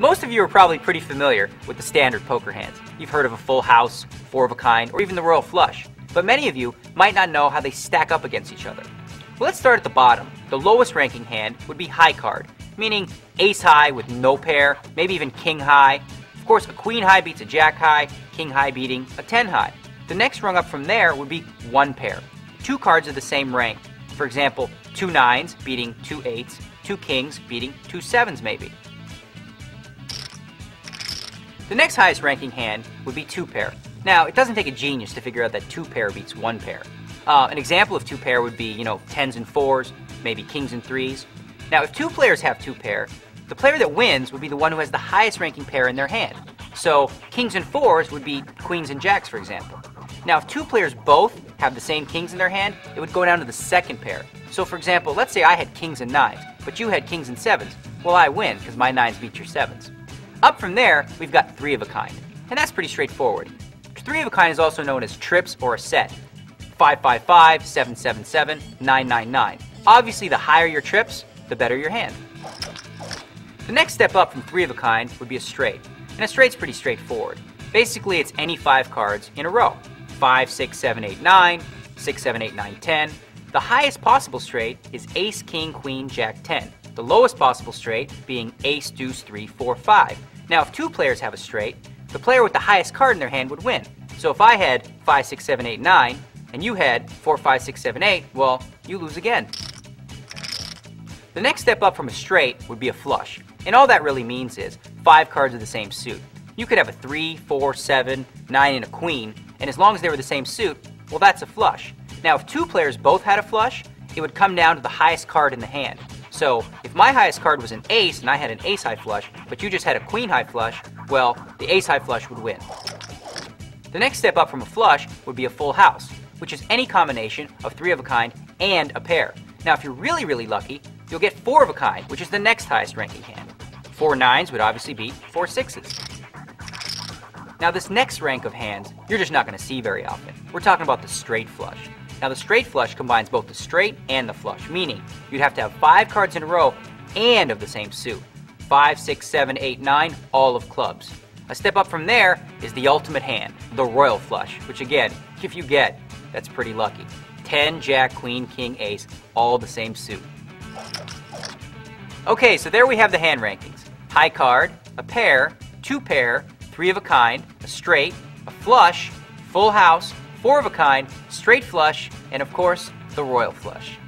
Most of you are probably pretty familiar with the standard poker hands. You've heard of a full house, four of a kind, or even the royal flush. But many of you might not know how they stack up against each other. Well, let's start at the bottom. The lowest ranking hand would be high card, meaning ace high with no pair, maybe even king high. Of course, a queen high beats a jack high, king high beating a 10 high. The next rung up from there would be one pair. Two cards of the same rank. For example, two nines beating two eights, two kings beating two sevens maybe. The next highest ranking hand would be two pair. Now, it doesn't take a genius to figure out that two pair beats one pair. An example of two pair would be, tens and fours, maybe kings and threes. Now, if two players have two pair, the player that wins would be the one who has the highest ranking pair in their hand. So, kings and fours would be queens and jacks, for example. Now, if two players both have the same kings in their hand, it would go down to the second pair. So, for example, let's say I had kings and nines, but you had kings and sevens. Well, I win, because my nines beat your sevens. Up from there, we've got three of a kind, and that's pretty straightforward. Three of a kind is also known as trips or a set. 555, 777, 999. Obviously, the higher your trips, the better your hand. The next step up from three of a kind would be a straight, and a straight's pretty straightforward. Basically, it's any five cards in a row. 5, 6, 7, 8, 9, 6, 7, 8, 9, 10. The highest possible straight is ace, king, queen, jack, 10. The lowest possible straight being ace, deuce, 3, 4, 5. Now, if two players have a straight, the player with the highest card in their hand would win. So if I had 5, 6, 7, 8, 9, and you had 4, 5, 6, 7, 8, well, you lose again. The next step up from a straight would be a flush. And all that really means is 5 cards of the same suit. You could have a 3, 4, 7, 9, and a queen, and as long as they were the same suit, well, that's a flush. Now, if two players both had a flush, it would come down to the highest card in the hand. So, if my highest card was an ace and I had an ace high flush, but you just had a queen high flush, well, the ace high flush would win. The next step up from a flush would be a full house, which is any combination of three of a kind and a pair. Now, if you're really, really lucky, you'll get four of a kind, which is the next highest ranking hand. 4 nines would obviously beat 4 sixes. Now, this next rank of hands, you're just not going to see very often. We're talking about the straight flush. Now, the straight flush combines both the straight and the flush, meaning you'd have to have 5 cards in a row and of the same suit. 5, 6, 7, 8, 9, all of clubs. A step up from there is the ultimate hand, the royal flush, which again, if you get, that's pretty lucky. 10, jack, queen, king, ace, all the same suit. Okay, so there we have the hand rankings. High card, a pair, two pair, three of a kind, a straight, a flush, full house, four of a kind, straight flush, and of course, the royal flush.